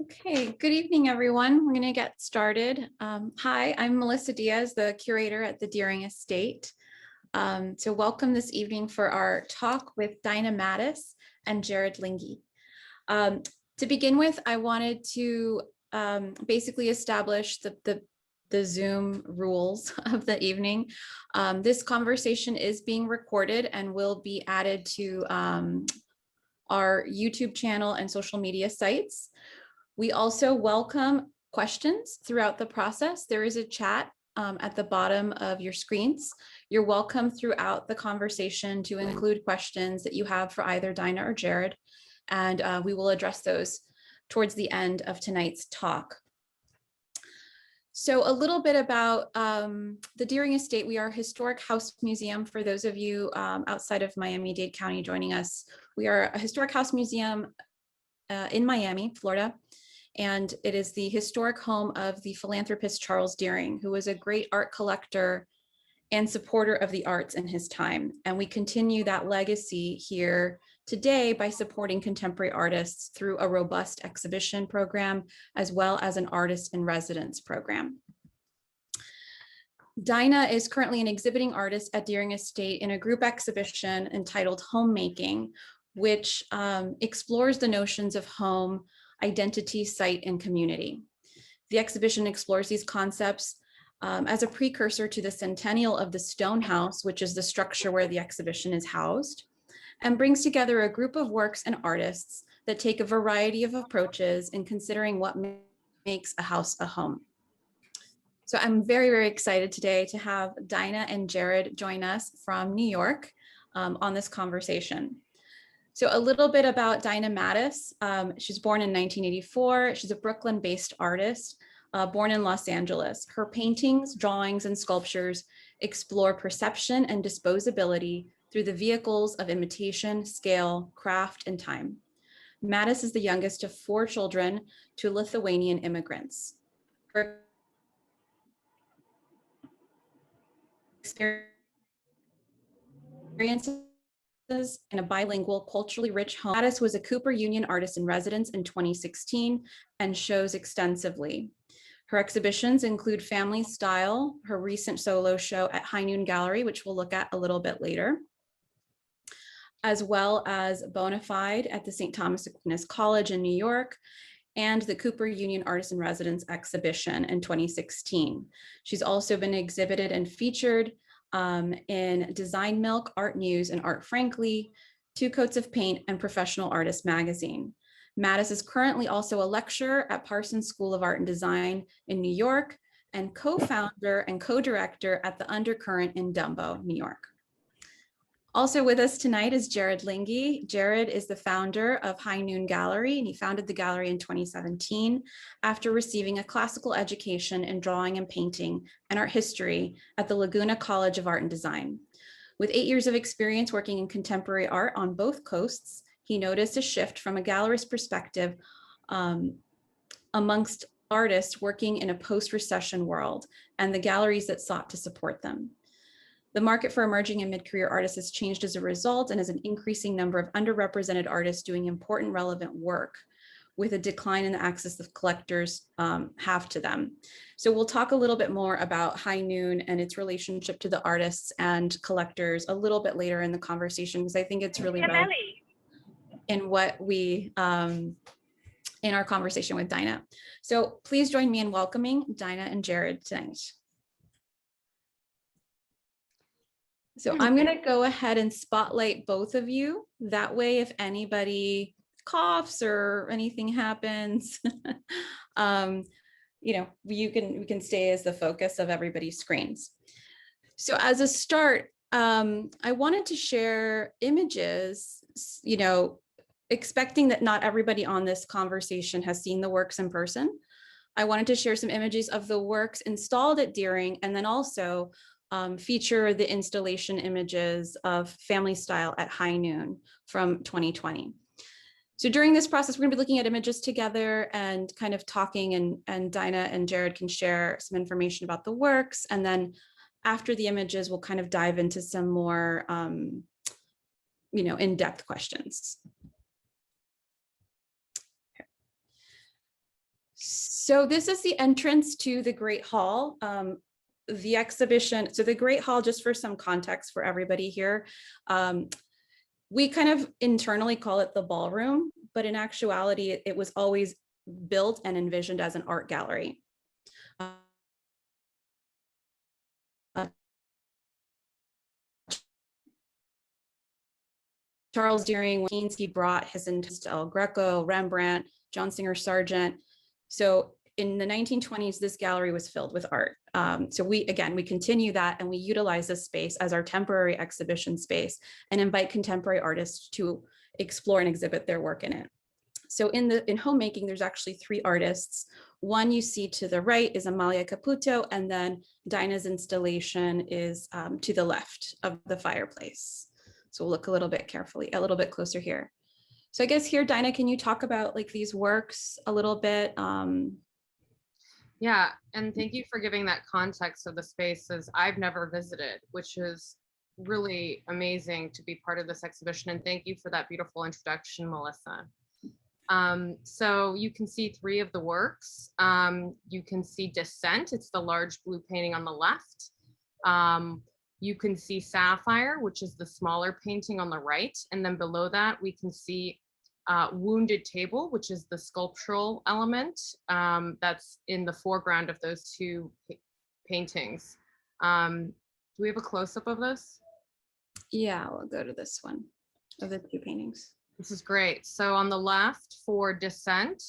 Okay, good evening, everyone. We're going to get started. Hi, I'm Melissa Diaz, the curator at the Deering Estate. So welcome this evening for our talk with Daina Mattis and Jared Lingy. To begin with, I wanted to basically establish the Zoom rules of the evening. This conversation is being recorded and will be added to our YouTube channel and social media sites. We also welcome questions throughout the process. There is a chat at the bottom of your screens. You're welcome throughout the conversation to include questions that you have for either Dinah or Jared, and we will address those towards the end of tonight's talk. So a little bit about the Deering Estate. We are a historic house museum. For those of you outside of Miami-Dade County joining us, we are a historic house museum in Miami, Florida. And it is the historic home of the philanthropist Charles Deering, who was a great art collector and supporter of the arts in his time. And we continue that legacy here today by supporting contemporary artists through a robust exhibition program, as well as an artist in residence program. Dinah is currently an exhibiting artist at Deering Estate in a group exhibition entitled Homemaking, which explores the notions of home, identity, site, and community. The exhibition explores these concepts as a precursor to the centennial of the Stone House, which is the structure where the exhibition is housed, and brings together a group of works and artists that take a variety of approaches in considering what makes a house a home. So I'm very, very excited today to have Dinah and Jared join us from New York on this conversation. So a little bit about Daina Mattis. She's born in 1984. She's a Brooklyn-based artist, born in Los Angeles. Her paintings, drawings, and sculptures explore perception and disposability through the vehicles of imitation, scale, craft, and time. Mattis is the youngest of 4 children to Lithuanian immigrants. Her experiences in a bilingual, culturally rich home. Mattis was a Cooper Union artist in residence in 2016 and shows extensively. Her exhibitions include Family Style, her recent solo show at High Noon Gallery, which we'll look at a little bit later, as well as Bona Fide at the St. Thomas Aquinas College in New York, and the Cooper Union Artist in Residence exhibition in 2016. She's also been exhibited and featured in Design Milk, ARTnews, and Art Frankly, Two Coats of Paint, and Professional Artist magazine. Mattis is currently also a lecturer at Parsons School of Art and Design in New York and co-founder and co-director at the Undercurrent in DUMBO, New York. Also with us tonight is Jared Lingy. Jared is the founder of High Noon Gallery, and he founded the gallery in 2017 after receiving a classical education in drawing and painting and art history at the Laguna College of Art and Design. With 8 years of experience working in contemporary art on both coasts, he noticed a shift from a gallerist perspective amongst artists working in a post-recession world and the galleries that sought to support them. The market for emerging and mid-career artists has changed as a result and has an increasing number of underrepresented artists doing important, relevant work with a decline in the access that collectors have to them. So we'll talk a little bit more about High Noon and its relationship to the artists and collectors a little bit later in the conversation, because I think it's really relevant in what we, in our conversation with Dinah. So please join me in welcoming Dinah and Jared tonight. So I'm going to go ahead and spotlight both of you. That way, if anybody coughs or anything happens, you know, we can stay as the focus of everybody's screens. So as a start, I wanted to share images, you know, expecting that not everybody on this conversation has seen the works in person. I wanted to share some images of the works installed at Deering, and then also feature the installation images of Family Style at High Noon from 2020. So during this process, we're gonna be looking at images together and kind of talking, and Dinah and Jared can share some information about the works. And then after the images, we'll kind of dive into some more, you know, in-depth questions. So this is the entrance to the Great Hall. The exhibition, so the Great Hall, just for some context for everybody here, we kind of internally call it the ballroom, but in actuality, it was always built and envisioned as an art gallery. Charles Deering, he brought his into El Greco, Rembrandt, John Singer Sargent. So in the 1920s, this gallery was filled with art. So we continue that, and we utilize this space as our temporary exhibition space and invite contemporary artists to explore and exhibit their work in it. So in Homemaking, there's actually 3 artists. One you see to the right is Amalia Caputo, and then Dinah's installation is to the left of the fireplace. So we'll look a little bit closer here. So I guess here, Dinah, can you talk about like these works a little bit? Yeah, and thank you for giving that context of the spaces I've never visited, which is really amazing to be part of this exhibition. And thank you for that beautiful introduction, Melissa. So you can see 3 of the works. You can see Descent, it's the large blue painting on the left. You can see Sapphire, which is the smaller painting on the right. And then below that, we can see Wounded Table, which is the sculptural element that's in the foreground of those 2 paintings. Do we have a close-up of this? Yeah, we'll go to this one of the 2 paintings. This is great. So on the left for Descent,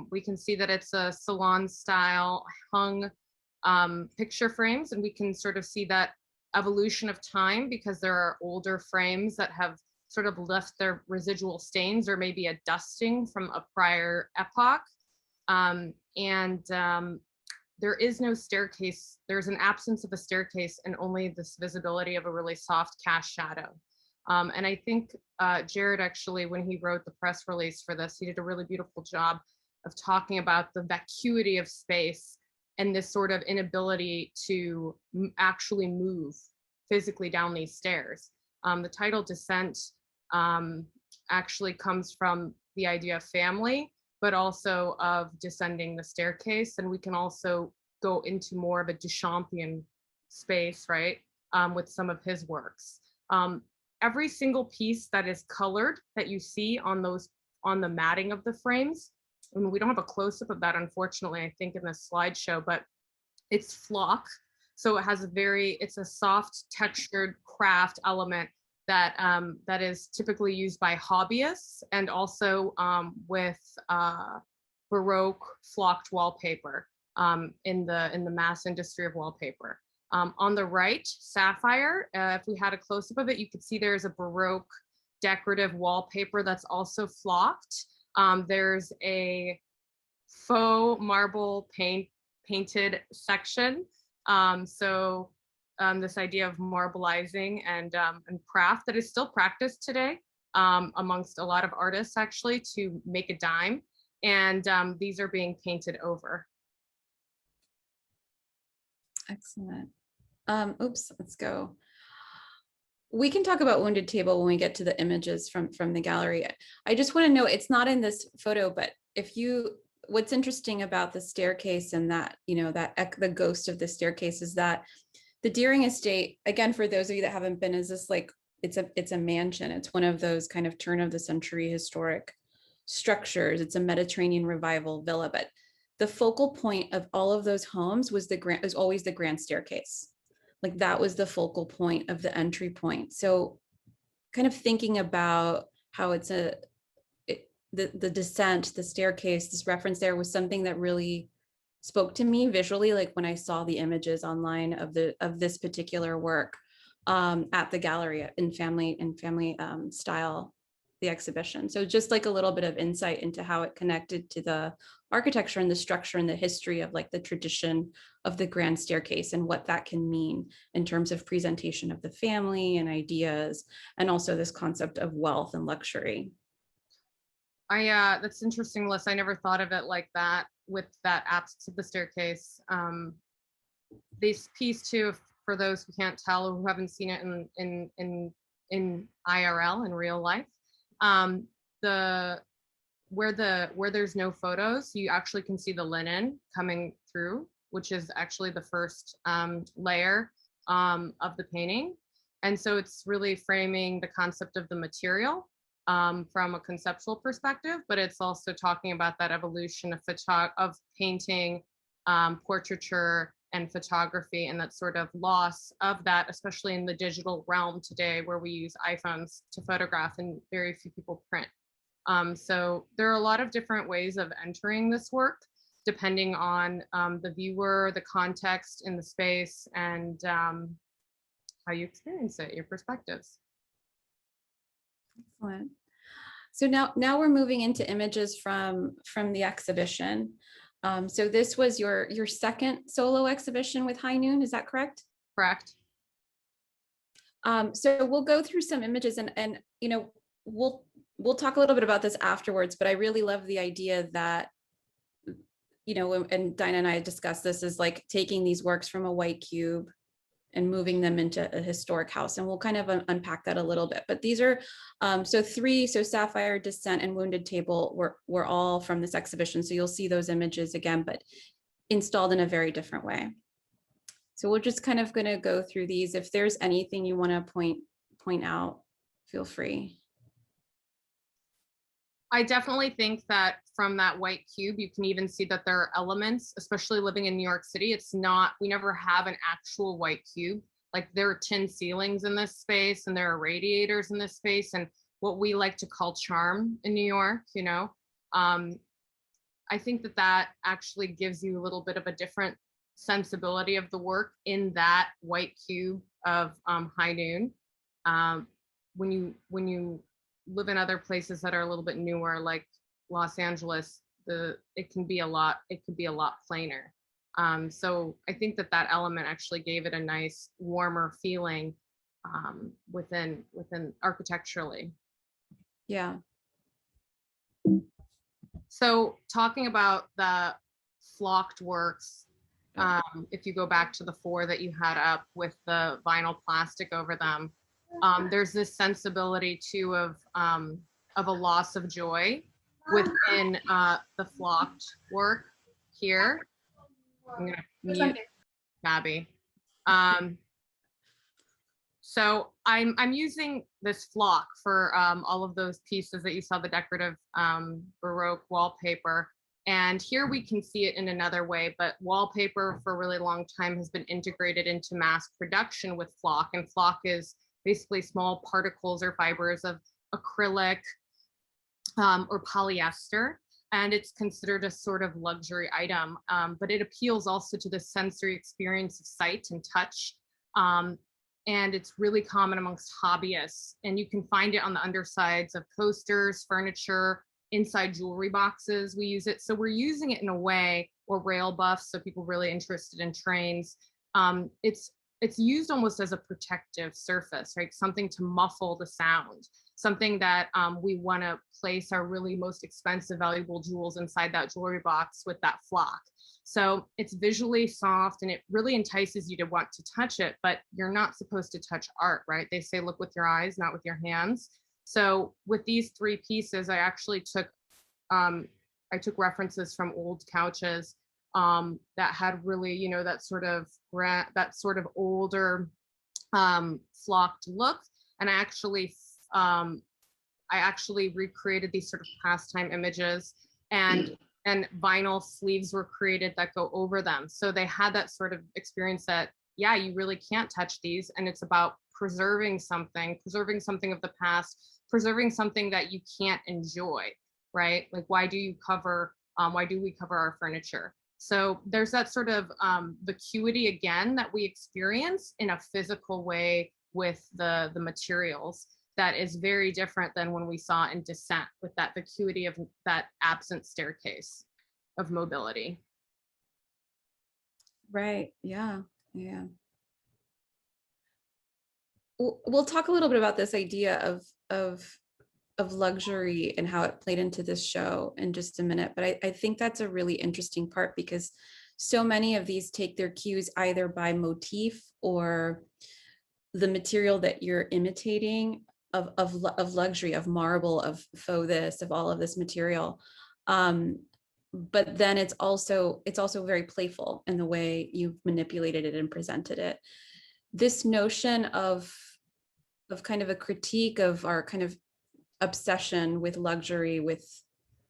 we can see that it's a salon style hung picture frames, and we can sort of see that evolution of time because there are older frames that have sort of left their residual stains or maybe a dusting from a prior epoch. There is no staircase. There's an absence of a staircase and only this visibility of a really soft cast shadow. And I think Jared actually, when he wrote the press release for this, he did a really beautiful job of talking about the vacuity of space and this sort of inability to actually move physically down these stairs. The title Descent actually comes from the idea of family, but also of descending the staircase. And we can also go into more of a Duchampian space, right, with some of his works. Every single piece that is colored that you see on the matting of the frames, I mean, we don't have a close-up of that, unfortunately, I think in this slideshow, but it's flock. So it's a soft textured craft element that is typically used by hobbyists and also with Baroque flocked wallpaper in the mass industry of wallpaper. On the right, Sapphire, if we had a close-up of it, you could see there's a Baroque decorative wallpaper that's also flocked. There's a faux marble painted section. This idea of marbleizing and craft that is still practiced today amongst a lot of artists actually to make a dime. And these are being painted over. Excellent. Let's go. We can talk about Wounded Table when we get to the images from the gallery. I just want to know, it's not in this photo, but what's interesting about the staircase and that, the ghost of the staircase is that the Deering estate, again, for those of you that haven't been, is this like, it's a mansion. It's one of those kind of turn of the century historic structures. It's a Mediterranean revival villa, but the focal point of all of those homes was always the grand staircase. Like that was the focal point of the entry point. So kind of thinking about how the descent, the staircase, this reference there was something that really spoke to me visually, like when I saw the images online of this particular work at the gallery in family style, the exhibition. So just like a little bit of insight into how it connected to the architecture and the structure and the history of like the tradition of the grand staircase and what that can mean in terms of presentation of the family and ideas, and also this concept of wealth and luxury. That's interesting, Melissa. I never thought of it like that with that absence of the staircase. This piece too, for those who can't tell or who haven't seen it in IRL, in real life, the where there's no photos, you actually can see the linen coming through, which is actually the first layer of the painting. And so it's really framing the concept of the material from a conceptual perspective, but it's also talking about that evolution of painting, portraiture, and photography, and that sort of loss of that, especially in the digital realm today, where we use iPhones to photograph and very few people print. So there are a lot of different ways of entering this work, depending on the viewer, the context in the space, and how you experience it, your perspectives. Excellent. So now we're moving into images from the exhibition. So this was your second solo exhibition with High Noon, is that correct? Correct. So we'll go through some images and you know, we'll talk a little bit about this afterwards, but I really love the idea that, you know, and Dinah and I discussed this, is like taking these works from a white cube and moving them into a historic house. And we'll kind of unpack that a little bit. But these are, so Sapphire, Descent, and Wounded Table were all from this exhibition. So you'll see those images again, but installed in a very different way. So we're just kind of gonna go through these. If there's anything you wanna point out, feel free. I definitely think that from that white cube, you can even see that there are elements, especially living in New York City. It's not, we never have an actual white cube. Like there are tin ceilings in this space and there are radiators in this space and what we like to call charm in New York, you know. I think that that actually gives you a little bit of a different sensibility of the work in that white cube of High Noon. When you live in other places that are a little bit newer, like Los Angeles, it could be a lot plainer. So I think that that element actually gave it a nice warmer feeling within architecturally. Yeah. So talking about the flocked works, if you go back to the 4 that you had up with the vinyl plastic over them, there's this sensibility too of a loss of joy within the flocked work here. I'm gonna mute Gabby. So I'm using this flock for all of those pieces that you saw, the decorative Baroque wallpaper. And here we can see it in another way, but wallpaper for a really long time has been integrated into mass production with flock, and flock is basically small particles or fibers of acrylic or polyester, and it's considered a sort of luxury item, but it appeals also to the sensory experience of sight and touch, and it's really common amongst hobbyists, and you can find it on the undersides of coasters, furniture, inside jewelry boxes. We use it, so we're using it in a way, or rail buffs, so people really interested in trains. It's used almost as a protective surface, right? Something to muffle the sound, something that we want to place our really most expensive, valuable jewels inside that jewelry box with that flock. So it's visually soft and it really entices you to want to touch it, but you're not supposed to touch art, right? They say look with your eyes, not with your hands. So with these 3 pieces, I actually took references from old couches that had really, you know, that sort of older flocked look, and I actually recreated these sort of pastime images, and vinyl sleeves were created that go over them, so they had that sort of experience that, yeah, you really can't touch these, and it's about preserving something of the past, preserving something that you can't enjoy, right? Like why do we cover our furniture? So there's that sort of vacuity again that we experience in a physical way with the materials that is very different than when we saw in Descent, with that vacuity of that absent staircase of mobility. Right, yeah. We'll talk a little bit about this idea of luxury and how it played into this show in just a minute, but I think that's a really interesting part, because so many of these take their cues either by motif or the material that you're imitating of luxury, of marble, of faux this, of all of this material. But then it's also very playful in the way you've manipulated it and presented it. This notion of kind of a critique of our kind of obsession with luxury, with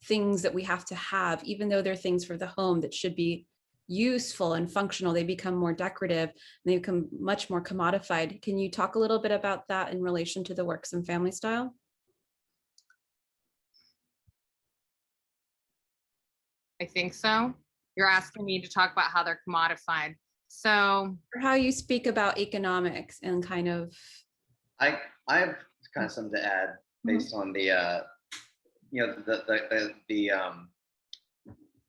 things that we have to have, even though they're things for the home that should be useful and functional, they become more decorative and they become much more commodified. Can you talk a little bit about that in relation to the works in family style? I think so. You're asking me to talk about how they're commodified. So, or how you speak about economics and kind of. I have kind of something to add based on the the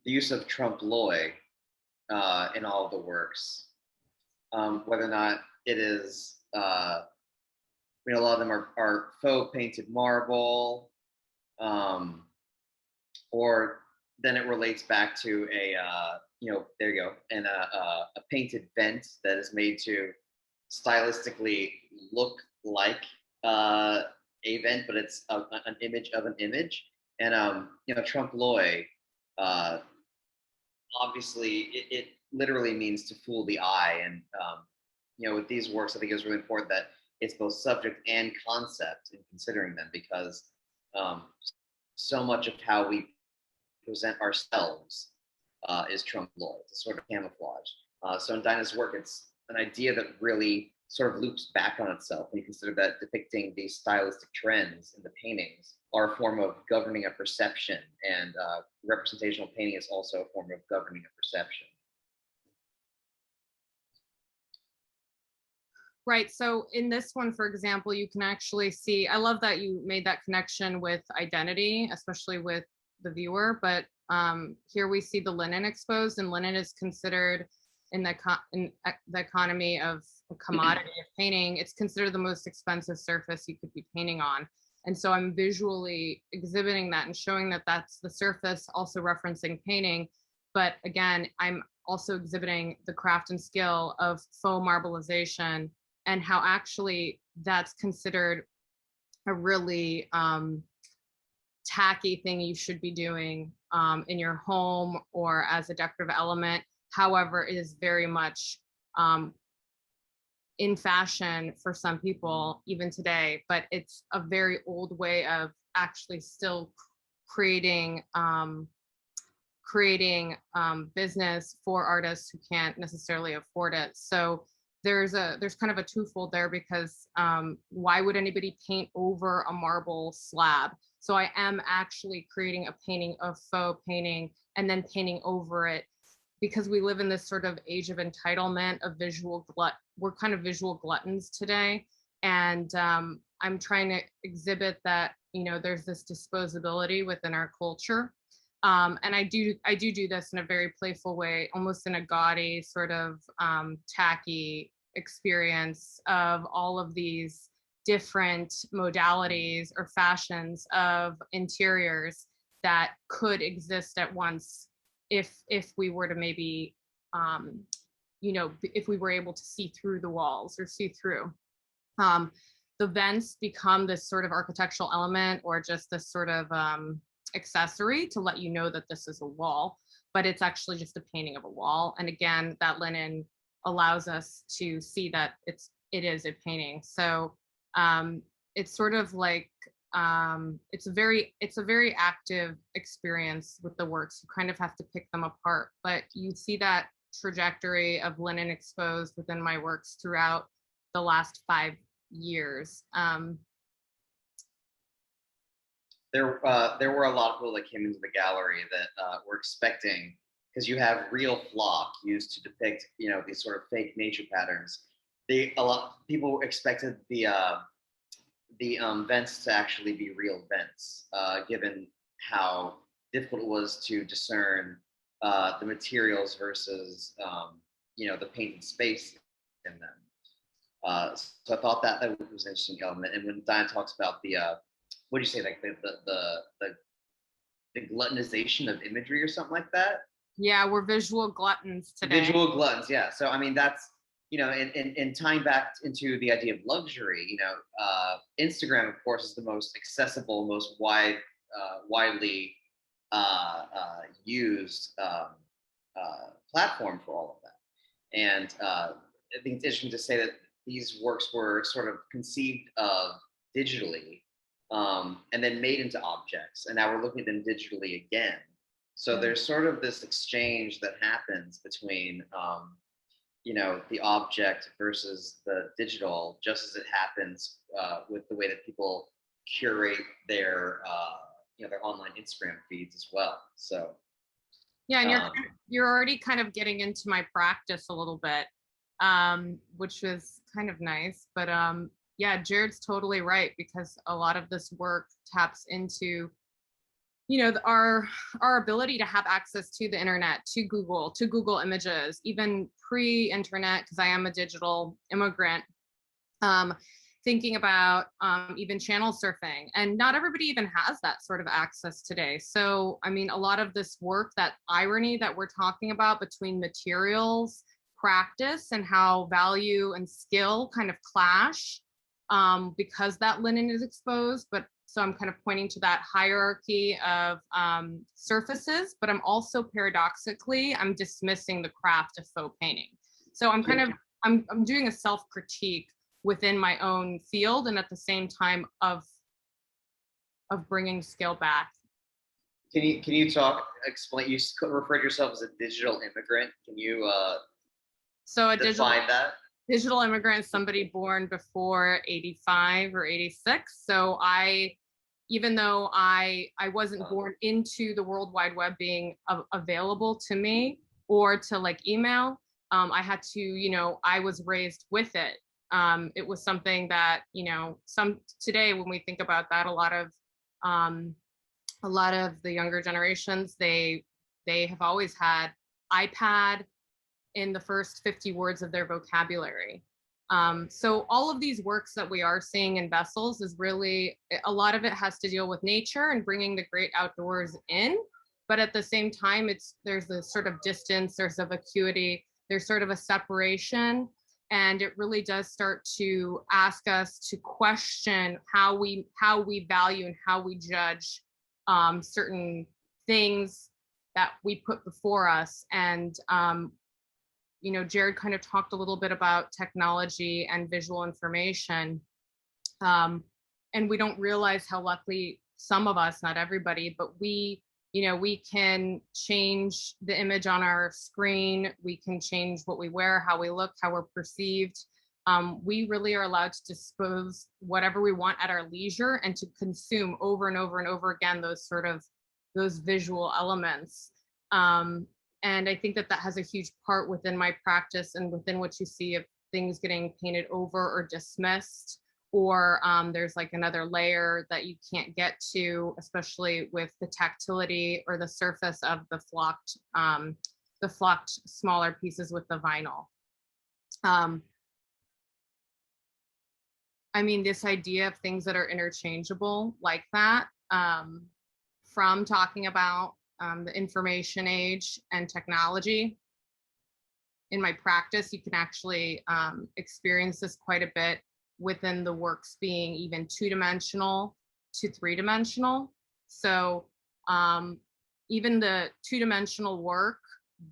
use of trompe l'oeil in all of the works, whether or not it is, a lot of them are faux painted marble, or then it relates back to there you go, and a painted vent that is made to stylistically look like a vent, but it's an image of an image. And trompe l'oeil, obviously it literally means to fool the eye. And with these works, I think it's really important that it's both subject and concept in considering them, because so much of how we present ourselves is trompe l'oeil. It's a sort of camouflage. So in Dinah's work, it's an idea that really sort of loops back on itself when you consider that depicting these stylistic trends in the paintings are a form of governing a perception, and representational painting is also a form of governing a perception. right. So in this one, for example, you can actually see, I love that you made that connection with identity, especially with the viewer, but here we see the linen exposed, and linen is considered in the economy of a commodity of painting, it's considered the most expensive surface you could be painting on. And so I'm visually exhibiting that and showing that that's the surface, also referencing painting. But again, I'm also exhibiting the craft and skill of faux marbleization, and how actually that's considered a really tacky thing you should be doing in your home or as a decorative element. However, it is very much in fashion for some people even today, but it's a very old way of actually still creating business for artists who can't necessarily afford it. So there's kind of a twofold there, because why would anybody paint over a marble slab? So I am actually creating a painting of faux painting and then painting over it, because we live in this sort of age of entitlement, of visual we're kind of visual gluttons today. And I'm trying to exhibit that, there's this disposability within our culture. And I do this in a very playful way, almost in a gaudy sort of tacky experience of all of these different modalities or fashions of interiors that could exist at once if we were to maybe if we were able to see through the walls or see through. The vents become this sort of architectural element, or just this sort of accessory to let you know that this is a wall, but it's actually just a painting of a wall. And again, that linen allows us to see that it is a painting. So it's sort of like it's a very active experience with the works. You kind of have to pick them apart, but you see that trajectory of linen exposed within my works throughout the last 5 years. There were a lot of people that came into the gallery that were expecting, because you have real flock used to depict, these sort of fake nature patterns. People expected the vents to actually be real vents, given how difficult it was to discern the materials versus the painted space in them. So I thought that was an interesting element. And when Diana talks about the what do you say, like the gluttonization of imagery or something like that? Yeah, we're visual gluttons today. Visual gluttons, yeah. So I mean, that's and tying back into the idea of luxury, Instagram, of course, is the most accessible, most widely used platform for all of that. And I think it's interesting to say that these works were sort of conceived of digitally and then made into objects, and now we're looking at them digitally again. So there's sort of this exchange that happens between the object versus the digital, just as it happens with the way that people curate their their online Instagram feeds as well. So yeah, and you're already kind of getting into my practice a little bit, which was kind of nice. But yeah, Jared's totally right, because a lot of this work taps into our ability to have access to the internet, to Google Images, even pre-internet, because I am a digital immigrant, thinking about even channel surfing. And not everybody even has that sort of access today. So, I mean, a lot of this work, that irony that we're talking about between materials, practice, and how value and skill kind of clash because that linen is exposed. But so I'm kind of pointing to that hierarchy of surfaces, but I'm also paradoxically, I'm dismissing the craft of faux painting. So I'm kind of, I'm doing a self-critique within my own field, and at the same time of bringing skill back. Can you explain, you refer to yourself as a digital immigrant. Can you define that? Digital immigrant is somebody born before 85 or 86. So even though I wasn't born into the World Wide Web being available to me or to like email, I had to, I was raised with it. It was something that, today when we think about that, a lot of the younger generations, they have always had iPad in the first 50 words of their vocabulary. So all of these works that we are seeing in vessels is really, a lot of it has to deal with nature and bringing the great outdoors in. But at the same time, there's a sort of distance, there's a vacuity, there's sort of a separation. And it really does start to ask us to question how we value and how we judge certain things that we put before us. And Jared kind of talked a little bit about technology and visual information. And we don't realize how luckily some of us, not everybody, but we can change the image on our screen. We can change what we wear, how we look, how we're perceived. We really are allowed to dispose whatever we want at our leisure and to consume over and over and over again those visual elements. And I think that has a huge part within my practice and within what you see of things getting painted over or dismissed, or there's like another layer that you can't get to, especially with the tactility or the surface of the flocked smaller pieces with the vinyl. I mean, this idea of things that are interchangeable like that, from talking about the information age and technology. In my practice, you can actually experience this quite a bit within the works being even 2-dimensional to 3-dimensional. So even the 2-dimensional work,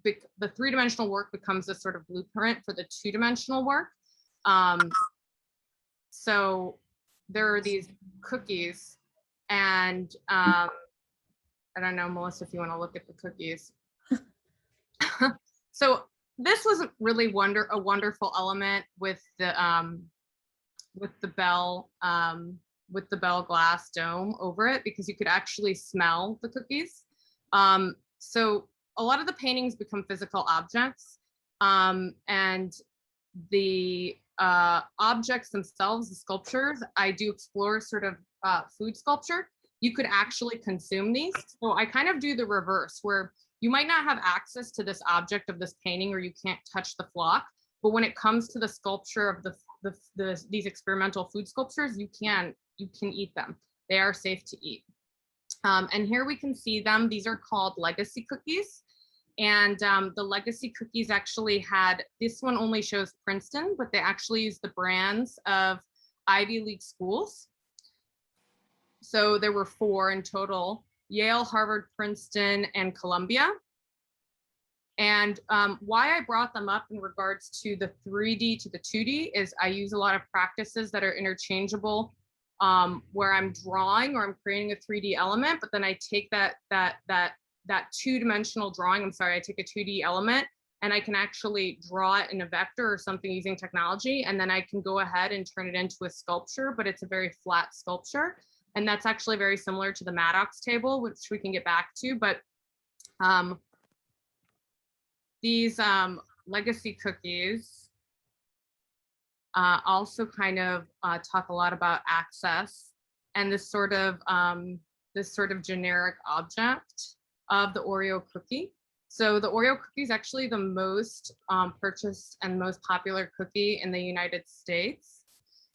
the 3-dimensional work becomes a sort of blueprint for the 2-dimensional work. So there are these cookies, and I don't know, Melissa, if you want to look at the cookies. So this was really a wonderful element with the bell glass dome over it, because you could actually smell the cookies. So a lot of the paintings become physical objects, and the objects themselves, the sculptures, I do explore sort of food sculpture. You could actually consume these. So I kind of do the reverse, where you might not have access to this object of this painting, or you can't touch the flock. But when it comes to the sculpture of these experimental food sculptures, you can eat them. They are safe to eat. And here we can see them. These are called legacy cookies. And the legacy cookies actually had, this one only shows Princeton, but they actually use the brands of Ivy League schools. So there were 4 in total: Yale, Harvard, Princeton, and Columbia. And why I brought them up in regards to the 3D to the 2D is I use a lot of practices that are interchangeable, where I'm drawing or I'm creating a 3D element, but then I take that 2-dimensional drawing, I take a 2D element and I can actually draw it in a vector or something using technology. And then I can go ahead and turn it into a sculpture, but it's a very flat sculpture. And that's actually very similar to the Maddox table, which we can get back to. But these legacy cookies also kind of talk a lot about access and this sort of generic object of the Oreo cookie. So the Oreo cookie is actually the most purchased and most popular cookie in the United States.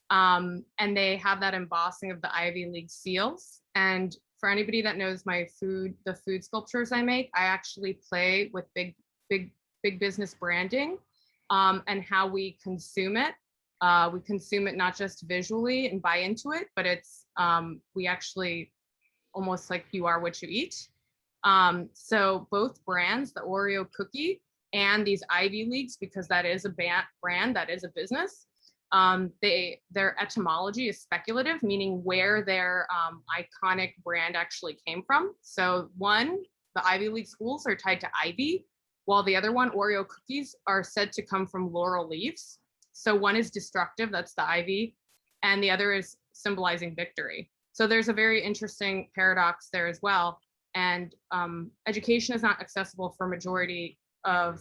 And they have that embossing of the Ivy League seals. And for anybody that knows the food sculptures I make, I actually play with big business branding and how we consume it. We consume it not just visually and buy into it, but it's we actually almost like you are what you eat. So both brands, the Oreo cookie and these Ivy Leagues, because that is a brand, that is a business, their etymology is speculative, meaning where their iconic brand actually came from. So one, the Ivy League schools are tied to ivy, while the other one, Oreo cookies, are said to come from laurel leaves. So one is destructive, that's the ivy, and the other is symbolizing victory. So there's a very interesting paradox there as well. And education is not accessible for majority of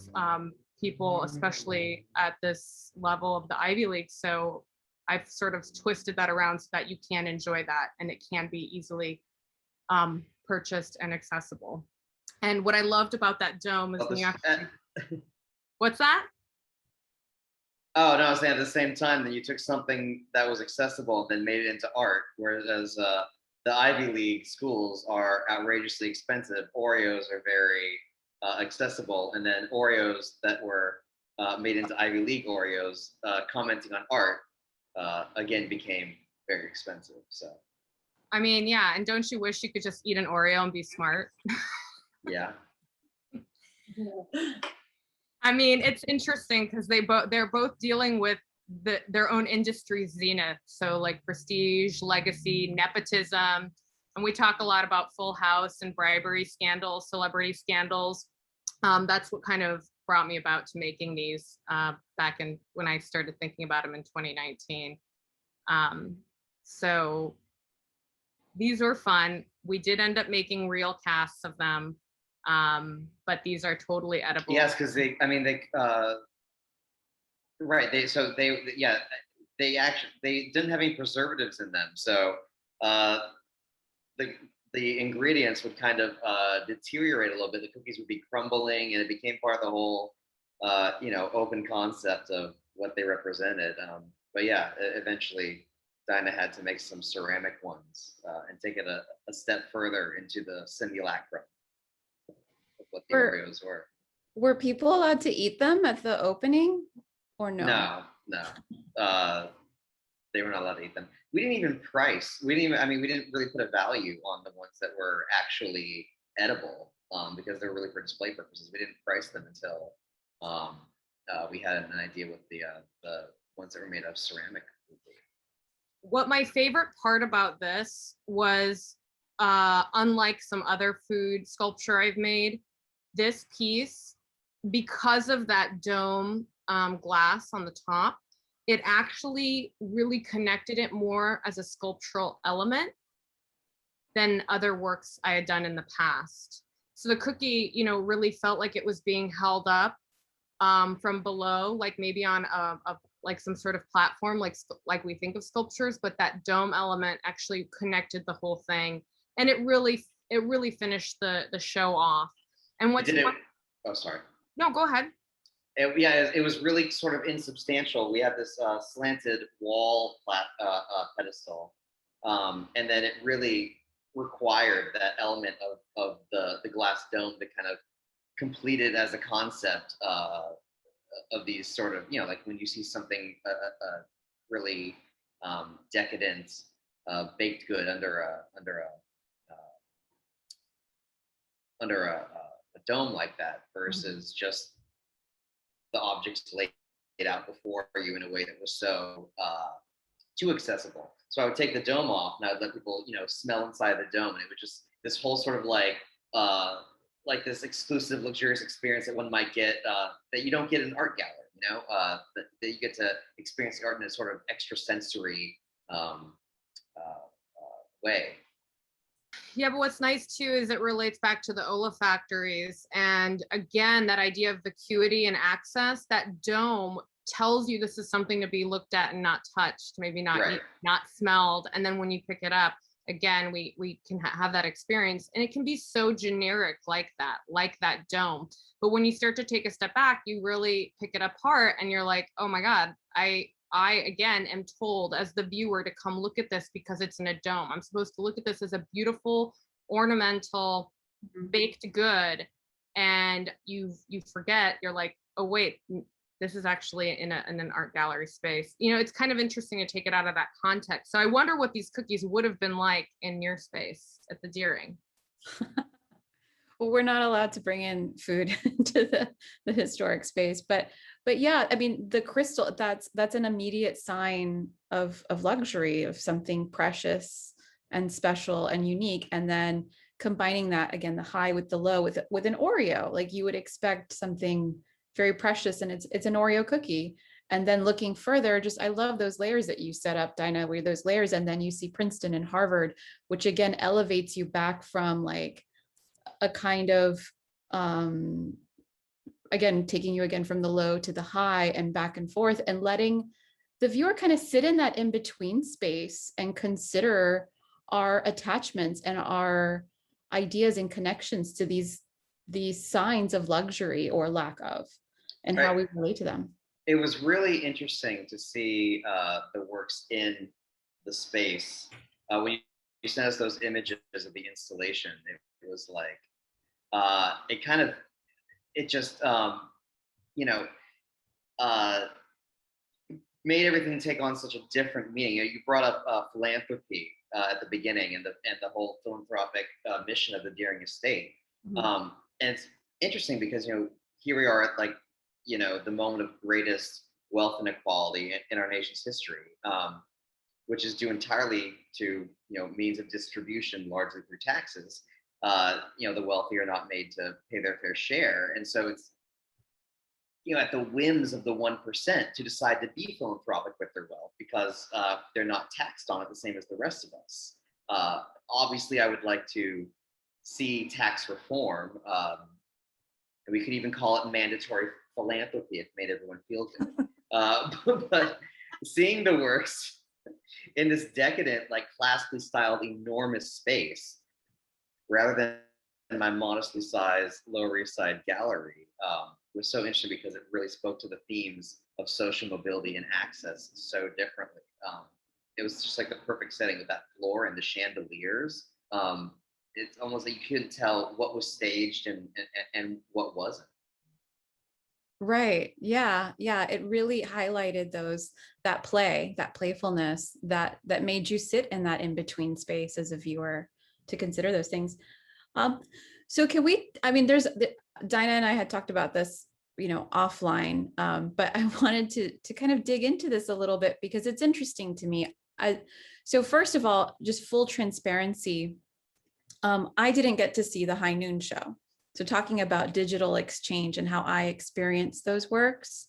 people, especially at this level of the Ivy League. So I've sort of twisted that around so that you can enjoy that and it can be easily purchased and accessible. And what I loved about that dome is what's that? Oh, no, I was saying at the same time that you took something that was accessible and then made it into art, whereas the Ivy League schools are outrageously expensive. Oreos are very accessible, and then Oreos that were made into Ivy League Oreos, commenting on art, again became very expensive. So, I mean, yeah, and don't you wish you could just eat an Oreo and be smart? Yeah. I mean, it's interesting because they're both dealing with their own industry zenith. So like prestige, legacy, nepotism. And we talk a lot about Full House and bribery scandals, celebrity scandals. That's what kind of brought me about to making these back in when I started thinking about them in 2019. So these were fun. We did end up making real casts of them. But these are totally edible. Yes, because they didn't have any preservatives in them, so the ingredients would kind of deteriorate a little bit. The cookies would be crumbling, and it became part of the whole open concept of what they represented. But yeah, eventually Dinah had to make some ceramic ones and take it a step further into the simulacrum of what the Oreos were. Were people allowed to eat them at the opening or no? No. They were not allowed to eat them. We didn't even price. We didn't really put a value on the ones that were actually edible because they were really for display purposes. We didn't price them until we had an idea what the ones that were made of ceramic would be. What my favorite part about this was, unlike some other food sculpture I've made, this piece, because of that dome glass on the top, it actually really connected it more as a sculptural element than other works I had done in the past. So the cookie, really felt like it was being held up from below, like maybe on like some sort of platform, like we think of sculptures, but that dome element actually connected the whole thing, and it really finished the show off. And what's oh, sorry. No, go ahead. It was really sort of insubstantial. We had this slanted wall pedestal, and then it really required that element of the glass dome to kind of completed as a concept of these sort of, like when you see something really decadent baked good under a dome like that versus just the objects laid out before you in a way that was so too accessible. So I would take the dome off and I would let people, smell inside the dome, and it would just this whole sort of like this exclusive, luxurious experience that one might get that you don't get in an art gallery. That you get to experience the art in a sort of extrasensory way. Yeah, but what's nice too is it relates back to the olfactories. And again, that idea of vacuity and access, that dome tells you this is something to be looked at and not touched, maybe not Right. not smelled. And then when you pick it up, again, we can have that experience, and it can be so generic like that dome. But when you start to take a step back, you really pick it apart and you're like, oh my God, I again am told as the viewer to come look at this because it's in a dome. I'm supposed to look at this as a beautiful, ornamental, baked good. And you forget, you're like, oh wait, this is actually in an art gallery space. It's kind of interesting to take it out of that context. So I wonder what these cookies would have been like in your space at the Deering. Well, we're not allowed to bring in food into the historic space, but yeah, I mean, the crystal, that's an immediate sign of luxury, of something precious and special and unique. And then combining that, again, the high with the low with an Oreo, like you would expect something very precious, and it's an Oreo cookie. And then looking further, I love those layers that you set up, Dinah, where those layers, and then you see Princeton and Harvard, which again elevates you back from like a kind of again, taking you again from the low to the high and back and forth, and letting the viewer kind of sit in that in-between space and consider our attachments and our ideas and connections to these signs of luxury or lack of, and how we relate to them. It was really interesting to see the works in the space. When you sent us those images of the installation, it was like, it just made everything take on such a different meaning. You brought up philanthropy at the beginning, and the whole philanthropic mission of the Deering estate. And it's interesting because here we are at the moment of greatest wealth inequality in our nation's history, which is due entirely to means of distribution, largely through taxes. The wealthy are not made to pay their fair share, and so it's at the whims of the 1% to decide to be philanthropic with their wealth because they're not taxed on it the same as the rest of us. Obviously, I would like to see tax reform, and we could even call it mandatory philanthropy if it made everyone feel good. But seeing the works in this decadent, classically styled, enormous space, rather than my modestly sized Lower East Side gallery, was so interesting because it really spoke to the themes of social mobility and access so differently. It was just like the perfect setting with that floor and the chandeliers. It's almost like you couldn't tell what was staged and what wasn't. Right. Yeah. It really highlighted that playfulness that made you sit in that in-between space as a viewer to consider those things. So Dinah and I had talked about this, offline, but I wanted to kind of dig into this a little bit because it's interesting to me. So first of all, just full transparency, I didn't get to see the High Noon show. So talking about digital exchange and how I experienced those works,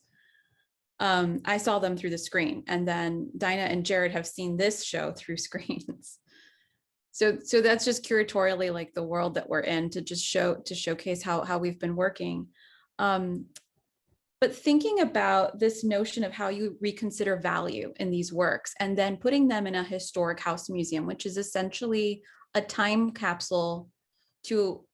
I saw them through the screen, and then Dinah and Jared have seen this show through screens. So that's just curatorially like the world that we're in, to showcase how we've been working. But thinking about this notion of how you reconsider value in these works and then putting them in a historic house museum, which is essentially a time capsule to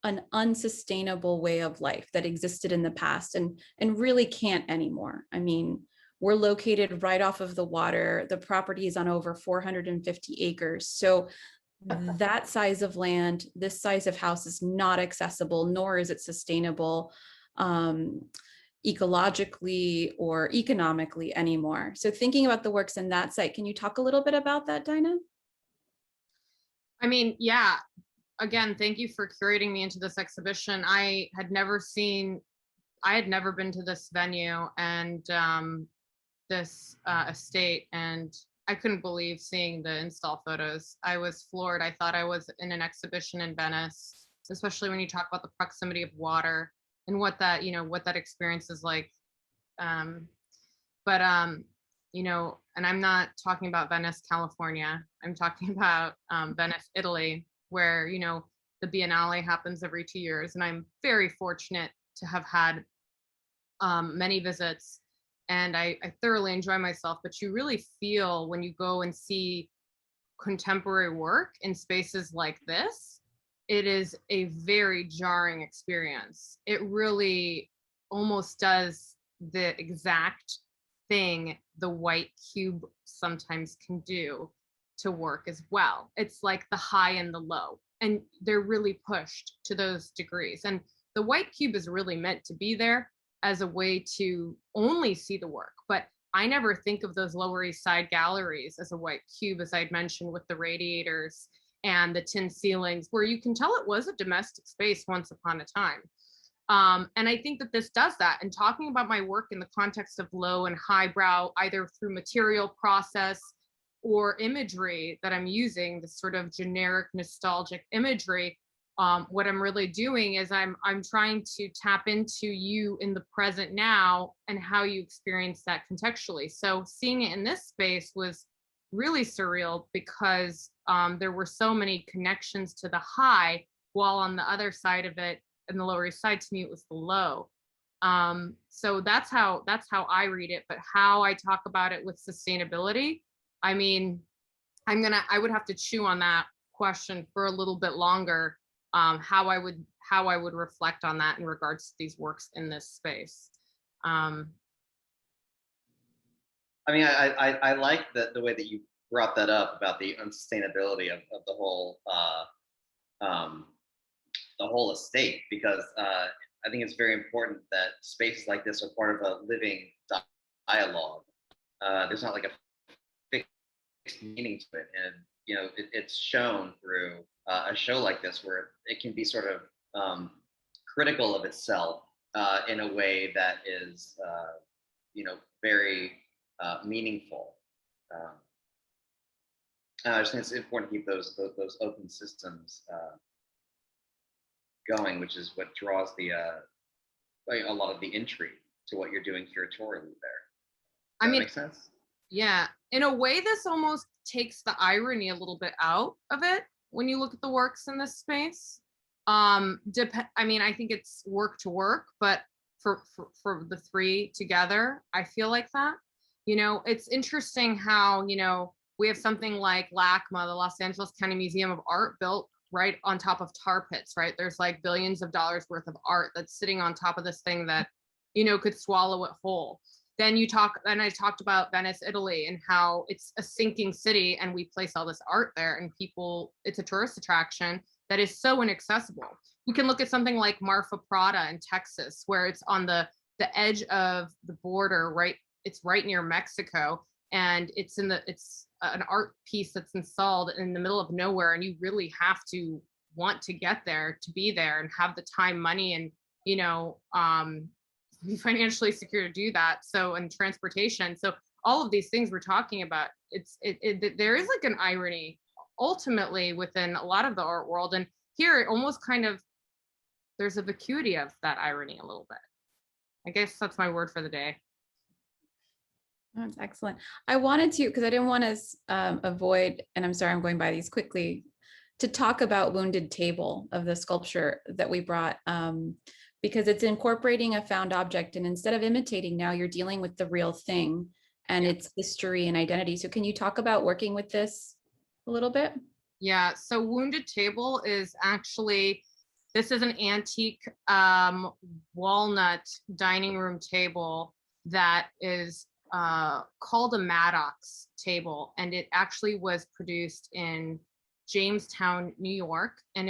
an unsustainable way of life that existed in the past and really can't anymore. I mean, we're located right off of the water. The property is on over 450 acres. So that size of land, this size of house is not accessible, nor is it sustainable ecologically or economically anymore. So thinking about the works in that site, can you talk a little bit about that, Dinah? I mean, yeah, again, thank you for curating me into this exhibition. I had never been to this venue and this estate, and I couldn't believe seeing the install photos. I was floored. I thought I was in an exhibition in Venice, especially when you talk about the proximity of water and what that, what that experience is like. But and I'm not talking about Venice, California. I'm talking about Venice, Italy, where, the Biennale happens every 2 years. And I'm very fortunate to have had many visits, and I thoroughly enjoy myself. But you really feel when you go and see contemporary work in spaces like this, it is a very jarring experience. It really almost does the exact thing the white cube sometimes can do to work as well. It's like the high and the low, and they're really pushed to those degrees. And the white cube is really meant to be there as a way to only see the work. But I never think of those Lower East Side galleries as a white cube, as I'd mentioned, with the radiators and the tin ceilings, where you can tell it was a domestic space once upon a time. And I think that this does that. And talking about my work in the context of low and highbrow, either through material process or imagery that I'm using, this sort of generic nostalgic imagery, what I'm really doing is I'm trying to tap into you in the present now and how you experience that contextually. So seeing it in this space was really surreal because there were so many connections to the high, while on the other side of it, in the Lower East Side, to me, it was the low. So that's how I read it. But how I talk about it with sustainability, I mean, I would have to chew on that question for a little bit longer. How I would reflect on that in regards to these works in this space. I mean, I like the way that you brought that up about the unsustainability of the whole estate, because I think it's very important that spaces like this are part of a living dialogue. There's not like a fixed meaning to it, and it's shown through a show like this, where it can be sort of critical of itself in a way that is very meaningful. I just think it's important to keep those open systems going, which is what draws a lot of the intrigue to what you're doing curatorially there. Does that make sense? Yeah, in a way, this almost takes the irony a little bit out of it when you look at the works in this space. I mean, I think it's work to work, but for the three together, I feel like that. It's interesting how, we have something like LACMA, the Los Angeles County Museum of Art, built right on top of tar pits, right? There's like billions of dollars worth of art that's sitting on top of this thing that, could swallow it whole. Then I talked about Venice, Italy, and how it's a sinking city and we place all this art there, and it's a tourist attraction that is so inaccessible. We can look at something like Marfa Prada in Texas, where it's on the edge of the border, right? It's right near Mexico, and it's an art piece that's installed in the middle of nowhere, and you really have to want to get there to be there and have the time, money, and be financially secure to do that. So, and transportation. So all of these things we're talking about, there is like an irony ultimately within a lot of the art world. And here it almost kind of, there's a vacuity of that irony a little bit. I guess that's my word for the day. That's excellent. I wanted to, because I didn't want to avoid, and I'm sorry, I'm going by these quickly, to talk about Wounded Table of the sculpture that we brought, because it's incorporating a found object, and instead of imitating, now you're dealing with the real thing and its history and identity. So can you talk about working with this a little bit? Yeah, so Wounded Table is actually, this is an antique walnut dining room table that is called a Maddox table, and it actually was produced in Jamestown, New York. And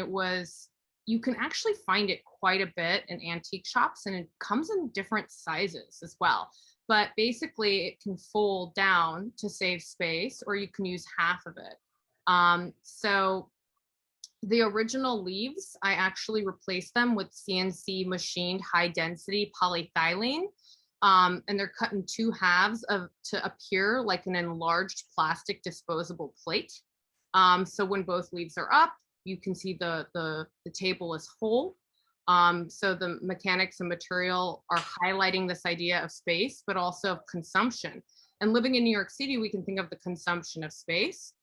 you can actually find it quite a bit in antique shops, and it comes in different sizes as well. But basically it can fold down to save space, or you can use half of it. So the original leaves, I actually replaced them with CNC machined high density polyethylene. And they're cut in two halves to appear like an enlarged plastic disposable plate. So when both leaves are up, you can see the table is whole. So the mechanics and material are highlighting this idea of space, but also of consumption. And living in New York City, we can think of the consumption of space.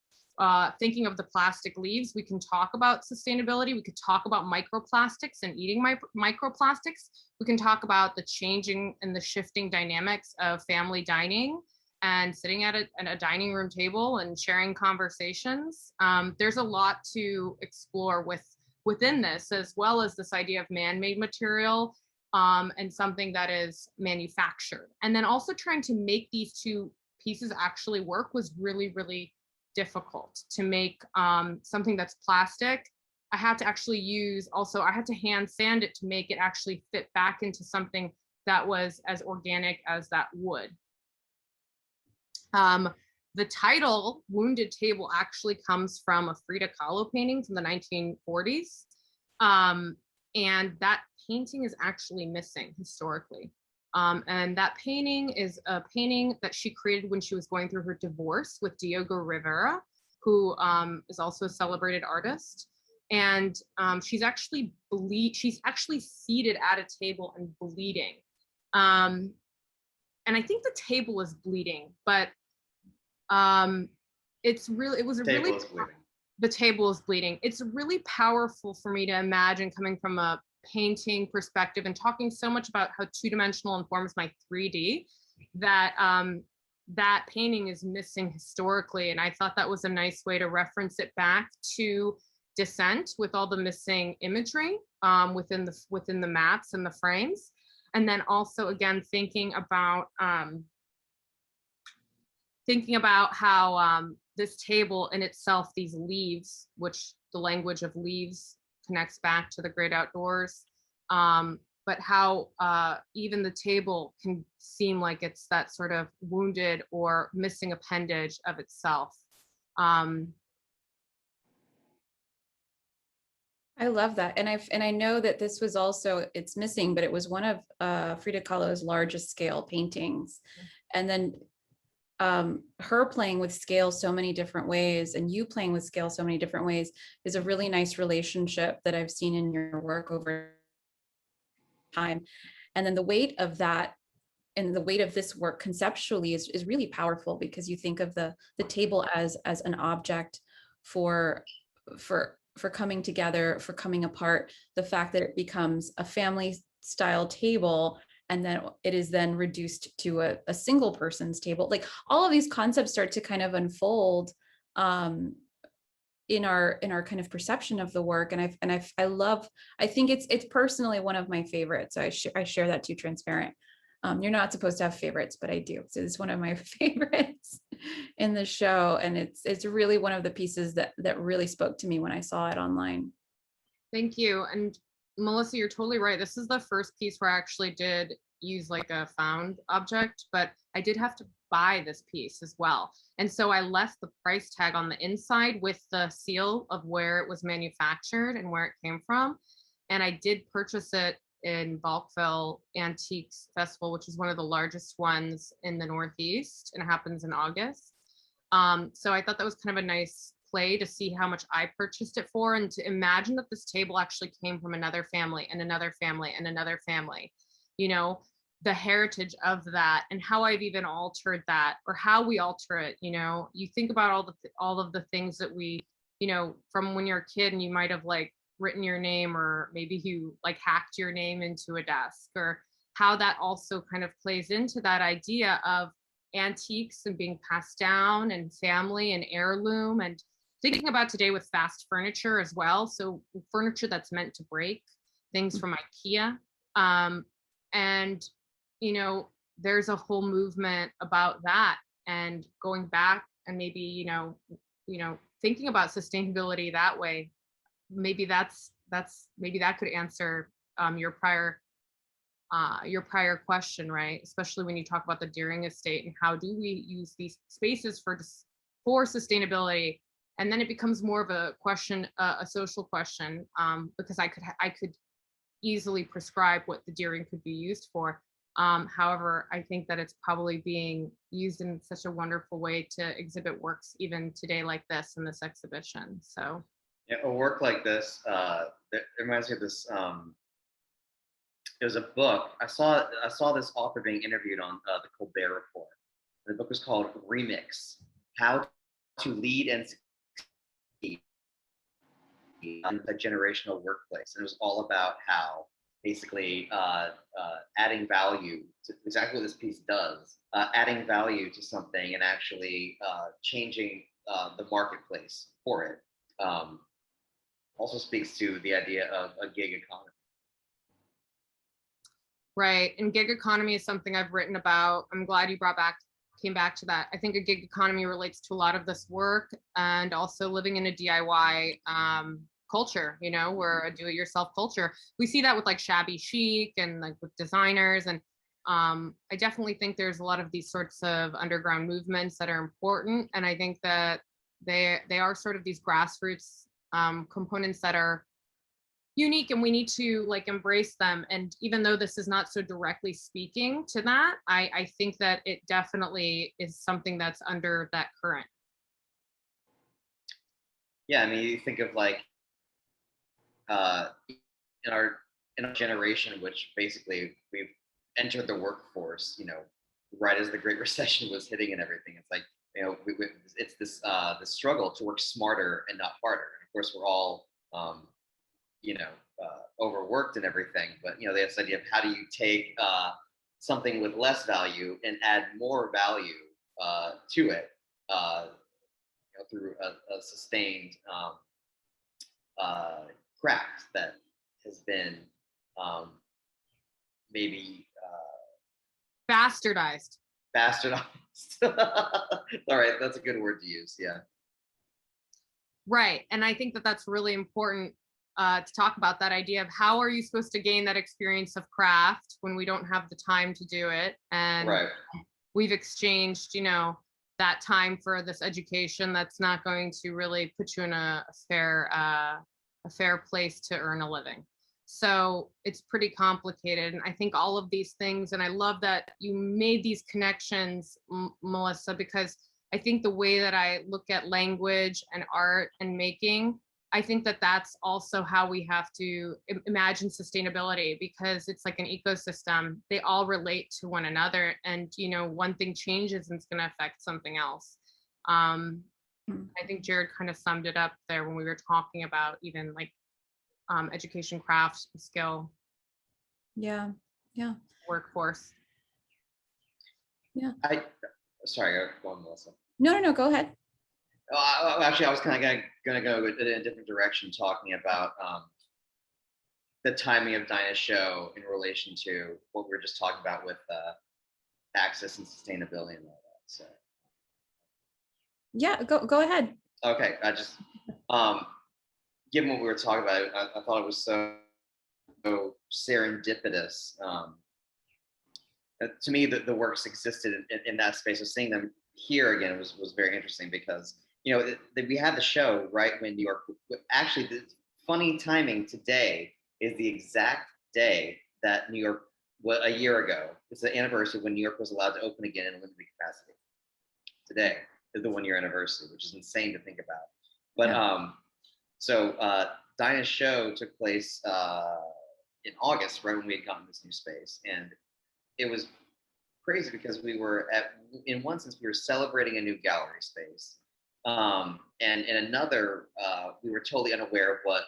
Thinking of the plastic leaves, we can talk about sustainability. We could talk about microplastics and eating microplastics. We can talk about the changing and the shifting dynamics of family dining and sitting at a dining room table and sharing conversations. There's a lot to explore within this, as well as this idea of man-made material and something that is manufactured. And then also trying to make these two pieces actually work was really, really difficult. To make something that's plastic, I had to actually I had to hand sand it to make it actually fit back into something that was as organic as that wood. The title Wounded Table actually comes from a Frida Kahlo painting from the 1940s. And that painting is actually missing historically. And that painting is a painting that she created when she was going through her divorce with Diego Rivera, who is also a celebrated artist. And she's actually seated at a table and bleeding. And I think the table is bleeding, but the table is bleeding. It's really powerful for me to imagine, coming from a painting perspective and talking so much about how two-dimensional informs my 3D, that that painting is missing historically. And I thought that was a nice way to reference it back to Descent, with all the missing imagery within the mats and the frames. And then also, again, thinking about how this table in itself, these leaves, which the language of leaves connects back to the great outdoors, but how even the table can seem like it's that sort of wounded or missing appendage of itself. I love that. And I know that this was also, it's missing, but it was one of Frida Kahlo's largest scale paintings. And then her playing with scale so many different ways, and you playing with scale so many different ways, is a really nice relationship that I've seen in your work over time. And then the weight of that and the weight of this work conceptually is really powerful, because you think of the table as an object for coming together, for coming apart, the fact that it becomes a family style table, and then it is then reduced to a single person's table. Like, all of these concepts start to kind of unfold in our kind of perception of the work. And I think it's personally one of my favorites. So I share that too, transparent. You're not supposed to have favorites, but I do. So it's one of my favorites in the show. And it's really one of the pieces that really spoke to me when I saw it online. Thank you. And Melissa, you're totally right. This is the first piece where I actually did use like a found object, but I did have to buy this piece as well. And so I left the price tag on the inside with the seal of where it was manufactured and where it came from. And I did purchase it in Bulkville Antiques Festival, which is one of the largest ones in the Northeast, and it happens in August. So I thought that was kind of a nice play to see how much I purchased it for, and to imagine that this table actually came from another family and another family and another family, you know, the heritage of that, and how I've even altered that, or how we alter it. You know, you think about all of the things that we, you know, from when you're a kid and you might have like written your name, or maybe you like hacked your name into a desk, or how that also kind of plays into that idea of antiques and being passed down, and family and heirloom, and thinking about today with fast furniture as well. So furniture that's meant to break, things from IKEA. And, you know, there's a whole movement about that, and going back and maybe, you know, thinking about sustainability that way, maybe that could answer your prior question, right? Especially when you talk about the Deering estate and how do we use these spaces for sustainability, and then it becomes more of a question, a social question, because I could easily prescribe what the Deering could be used for. However, I think that it's probably being used in such a wonderful way to exhibit works even today like this in this exhibition. So yeah, a work like this, it reminds me of this. There's a book I saw this author being interviewed on the Colbert Report. The book was called Remix: How to Lead and Succeed in a Generational Workplace. And it was all about how basically adding value to exactly what this piece does, adding value to something and actually changing the marketplace for it. Also speaks to the idea of a gig economy. right, and gig economy is something I've written about. I'm glad you came back to that. I think a gig economy relates to a lot of this work, and also living in a DIY culture, you know, where a do-it-yourself culture. We see that with like shabby chic and like with designers, and I definitely think there's a lot of these sorts of underground movements that are important, and I think that they are sort of these grassroots components that are unique, and we need to like embrace them. And even though this is not so directly speaking to that, I think that it definitely is something that's under that current. Yeah, I mean, you think of like in our generation, which basically we've entered the workforce, you know, right as the Great Recession was hitting and everything. It's like, you know, it's this the struggle to work smarter and not harder. And of course, we're all you know, overworked and everything, but you know, this idea of how do you take something with less value and add more value to it, you know, through a sustained craft that has been maybe Bastardized. bastardized. All right, that's a good word to use. Yeah. Right, and I think that that's really important to talk about that idea of how are you supposed to gain that experience of craft when we don't have the time to do it, and Right. we've exchanged, you know, that time for this education that's not going to really put you in a fair place to earn a living. So it's pretty complicated, and I think all of these things, and I love that you made these connections, Melissa, because I think the way that I look at language and art and making, I think that that's also how we have to imagine sustainability, because it's like an ecosystem. They all relate to one another, and you know, one thing changes and it's going to affect something else. I think Jared kind of summed it up there when we were talking about even like education, craft, skill. Yeah. Workforce. Yeah. Sorry, go on, Melissa. No, go ahead. Actually, I was kind of going to go in a different direction, talking about the timing of Dinah's show in relation to what we were just talking about with access and sustainability and all that. So, Yeah, go ahead. okay, I just given what we were talking about, I thought it was so serendipitous. To me, the works existed in that space. Of seeing them here again was very interesting, because you know, we had the show right when New York. Actually, the funny timing today is the exact day that New York, a year ago, it's the anniversary when New York was allowed to open again in a limited capacity. Today is the 1 year anniversary, which is insane to think about. But Yeah. so Dinah's show took place in August, right when we had gotten this new space, and it was crazy because we were in one sense, we were celebrating a new gallery space. And in another, we were totally unaware of what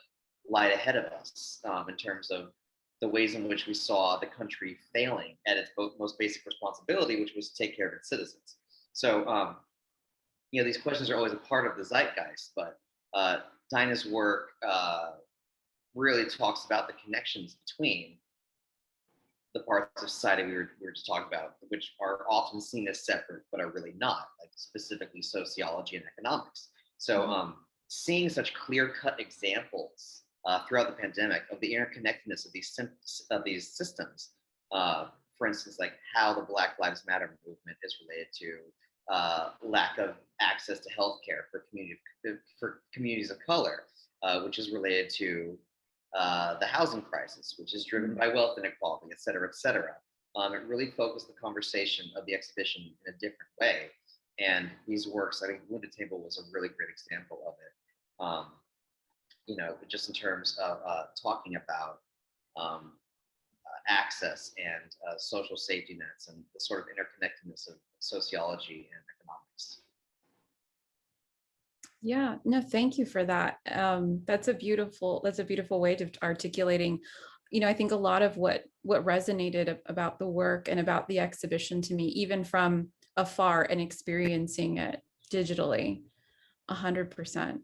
lied ahead of us in terms of the ways in which we saw the country failing at its most basic responsibility, which was to take care of its citizens. So, you know, these questions are always a part of the zeitgeist, but Dinah's work really talks about the connections between the parts of society we were just talking about, which are often seen as separate, but are really not, like specifically sociology and economics. So seeing such clear-cut examples throughout the pandemic of the interconnectedness of these systems, for instance, like how the Black Lives Matter movement is related to lack of access to healthcare for communities of color, which is related to the housing crisis, which is driven by wealth inequality, et cetera, et cetera. It really focused the conversation of the exhibition in a different way. And these works, I think Wounded Table was a really great example of it. You know, just in terms of talking about access and social safety nets and the sort of interconnectedness of sociology and economics. Yeah, no, thank you for that. That's a beautiful way of articulating, you know, I think a lot of what resonated about the work and about the exhibition to me, even from afar and experiencing it digitally, 100%.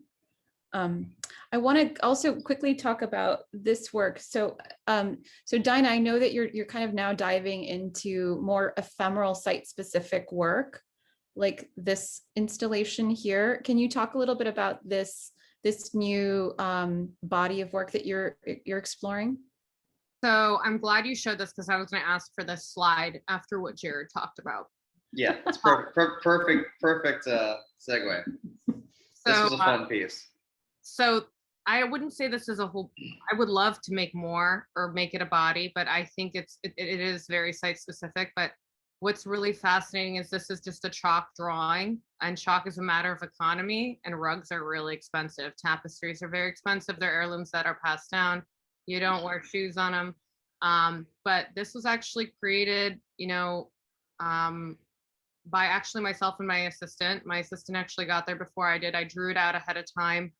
I want to also quickly talk about this work. So, so Dinah, I know that you're kind of now diving into more ephemeral site-specific work, like this installation here. Can you talk a little bit about this new body of work that you're exploring? So I'm glad you showed this because I was going to ask for this slide after what Jared talked about. Yeah, it's perfect segue. This was a fun piece. So I wouldn't say this is a whole, I would love to make more or make it a body, but I think it is very site specific. But what's really fascinating is this is just a chalk drawing, and chalk is a matter of economy, and rugs are really expensive. Tapestries are very expensive. They're heirlooms that are passed down. You don't wear shoes on them. But this was actually created, you know, by actually myself and my assistant. My assistant actually got there before I did. I drew it out ahead of time,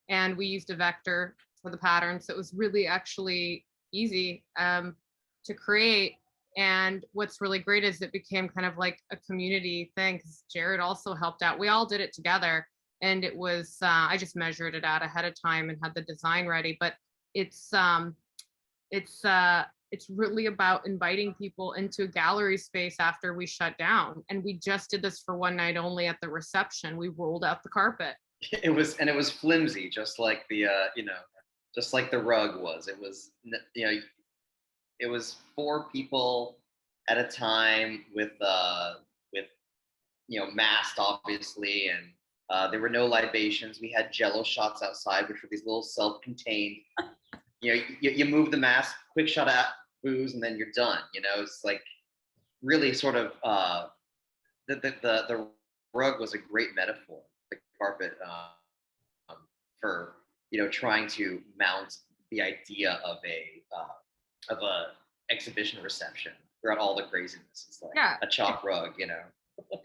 and we used a vector for the pattern. So it was really actually easy to create. And what's really great is it became kind of like a community thing, because Jared also helped out. We all did it together, and it was, I just measured it out ahead of time and had the design ready. But it's really about inviting people into a gallery space after we shut down. And we just did this for one night only at the reception. We rolled out the carpet. It was flimsy, just like the just like the rug was. It was, you know, it was 4 people at a time with you know, masked obviously, and there were no libations. We had Jello shots outside, which were these little self-contained. You know, you move the mask, quick shot at booze, and then you're done. You know, it's like really sort of the rug was a great metaphor. The carpet for, you know, trying to mount the idea of a exhibition reception throughout all the craziness. It's like a chalk rug, you know.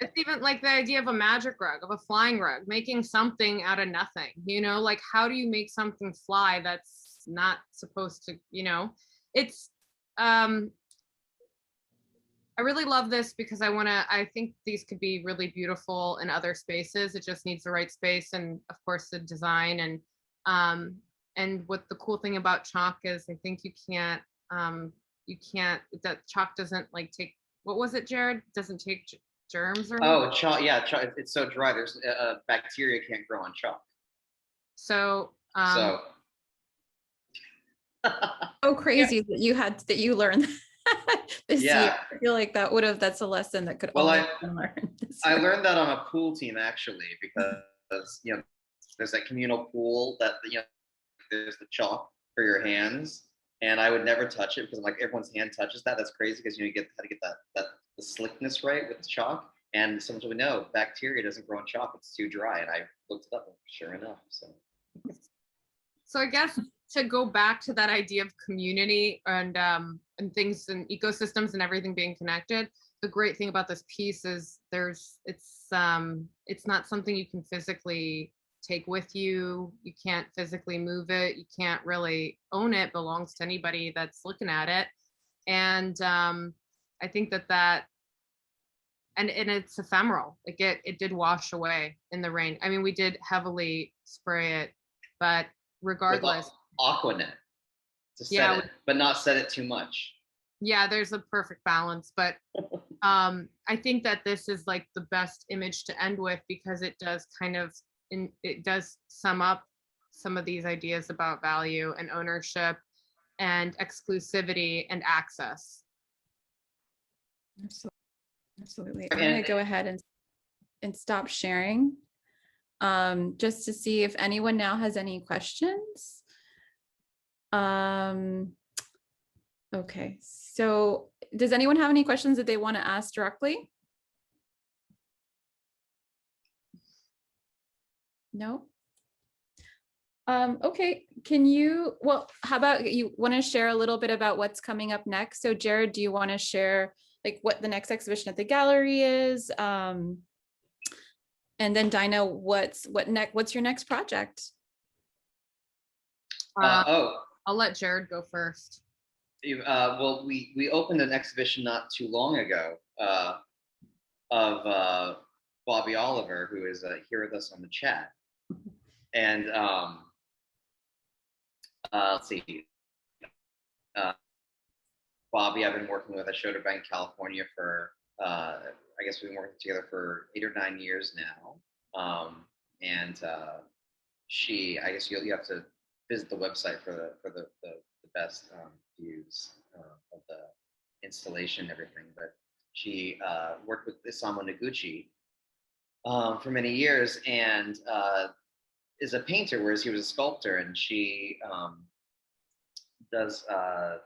It's even like the idea of a magic rug, of a flying rug, making something out of nothing. You know, like how do you make something fly that's not supposed to, you know? It's I really love this because I think these could be really beautiful in other spaces. It just needs the right space and of course the design. And what the cool thing about chalk is, I think you can't, that chalk doesn't like take, what was it, Jared? Doesn't take germs or anything? Chalk, yeah, chalk, it's so dry. There's bacteria can't grow on chalk. So crazy that you learned this year. I feel like that's a lesson that could I learn. I learned that on a pool team actually, because you know, there's that communal pool that, you know, there's the chalk for your hands, and I would never touch it because I'm like, everyone's hand touches that. That's crazy because, you know, you how to get that the slickness right with the chalk. And someone told me, no, bacteria doesn't grow on chalk. It's too dry. And I looked it up, and sure enough. So I guess to go back to that idea of community and things and ecosystems and everything being connected, the great thing about this piece is it's not something you can physically take with you. You can't physically move it. You can't really own it. It belongs to anybody that's looking at it. And I think that and it's ephemeral. It did wash away in the rain. I mean, we did heavily spray it, but regardless. With Aquanet to set it, but not set it too much. Yeah, there's a perfect balance, but I think that this is like the best image to end with because it does kind of it does sum up some of these ideas about value and ownership and exclusivity and access. Absolutely. I'm going to go ahead and stop sharing just to see if anyone now has any questions. Okay, so does anyone have any questions that they want to ask directly? No? Okay, how about you want to share a little bit about what's coming up next? So Jared, do you want to share like what the next exhibition at the gallery is? And then Dinah, what's your next project? I'll let Jared go first. Well, we opened an exhibition not too long ago of Bobby Oliver, who is here with us on the chat. And let's see, Bobby, I've been working with. I showed her back in California for, I guess we've been working together for 8 or 9 years now. And she, I guess you have to visit the website for the best views of the installation and everything. But she worked with Isamu Noguchi for many years and is a painter, whereas he was a sculptor. And she does, if I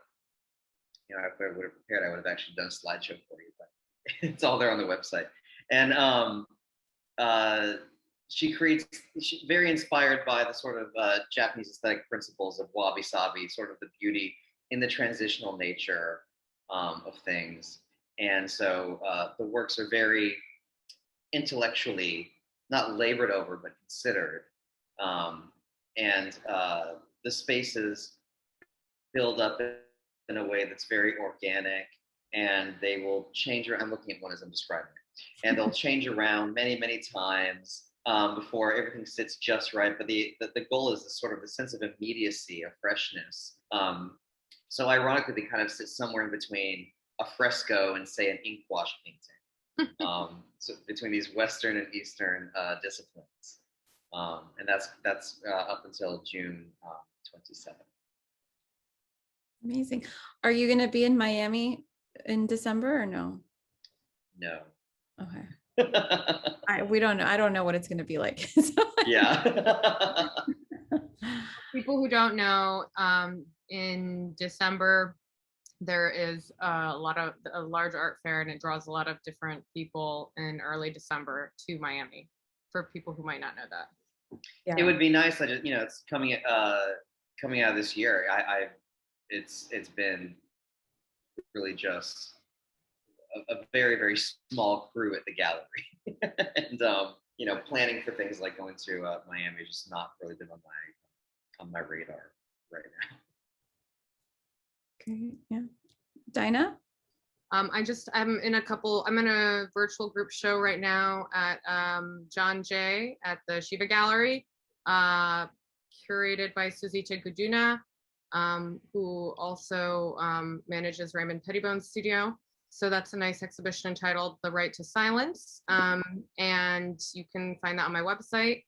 would have prepared, I would have actually done a slideshow for you, but it's all there on the website. And she's very inspired by the sort of Japanese aesthetic principles of wabi-sabi, sort of the beauty in the transitional nature of things. And so the works are very intellectually, not labored over, but considered. And the spaces build up in a way that's very organic, and they will change around. I'm looking at one as I'm describing it. And they'll change around many, many times before everything sits just right. But the goal is this sort of the sense of immediacy, of freshness. So ironically, they kind of sit somewhere in between a fresco and, say, an ink wash painting. So between these Western and Eastern disciplines. And that's up until June 27th. Amazing. Are you going to be in Miami in December or no? No. Okay. We don't know. I don't know what it's going to be like. Yeah. People who don't know, in December, there is a large art fair, and it draws a lot of different people in early December to Miami, for people who might not know that. Yeah. It would be nice. I just, it's coming out of this year. It's been really just a very, very small crew at the gallery. And, planning for things like going to Miami has just not really been on my radar right now. Okay, yeah. Dinah? I'm in a virtual group show right now at John Jay at the Shiva Gallery, curated by Suzita Guduna, who also manages Raymond Pettibone's studio. So that's a nice exhibition entitled The Right to Silence. And you can find that on my website.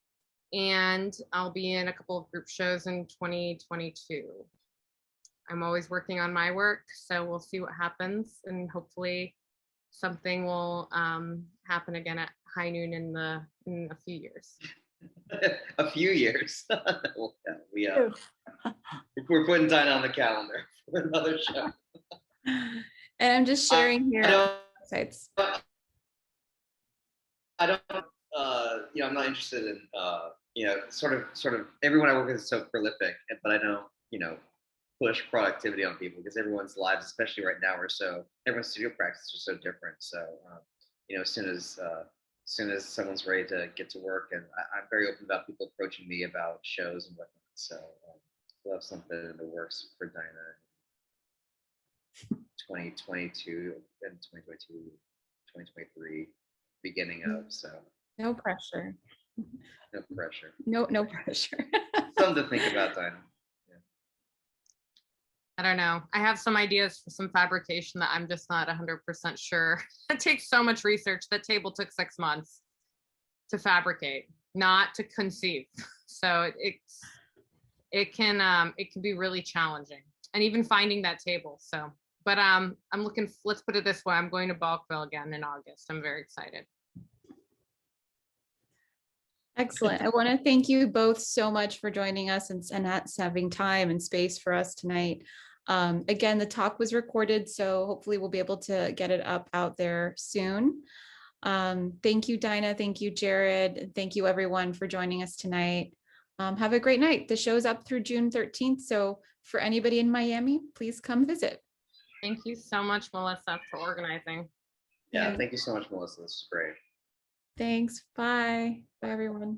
And I'll be in a couple of group shows in 2022. I'm always working on my work, so we'll see what happens, and hopefully something will happen again at High Noon in a few years. A few years. We're putting Dinah on the calendar for another show. And I'm just sharing here websites. I'm not interested in sort of everyone I work with is so prolific, but I don't push productivity on people, because everyone's lives, especially right now, everyone's studio practices are so different. So as soon as someone's ready to get to work, and I'm very open about people approaching me about shows and whatnot. So we'll have something in the works for Dinah 2022 and 2022, 2023 beginning of. So no pressure. No pressure. No pressure. Something to think about, Dinah. I don't know. I have some ideas for some fabrication that I'm just not 100% sure. It takes so much research. That table took 6 months to fabricate. not to conceive. So it can be really challenging, and even finding that table. So, but I'm looking. Let's put it this way: I'm going to Balkville again in August. I'm very excited. Excellent. I want to thank you both so much for joining us and having time and space for us tonight. Again, the talk was recorded, so hopefully we'll be able to get it up out there soon. Thank you, Dinah. Thank you, Jared. Thank you, everyone, for joining us tonight. Have a great night. The show's up through June 13th, so for anybody in Miami, please come visit. Thank you so much, Melissa, for organizing. Yeah, thank you so much, Melissa. This is great. Thanks. Bye. Bye, everyone.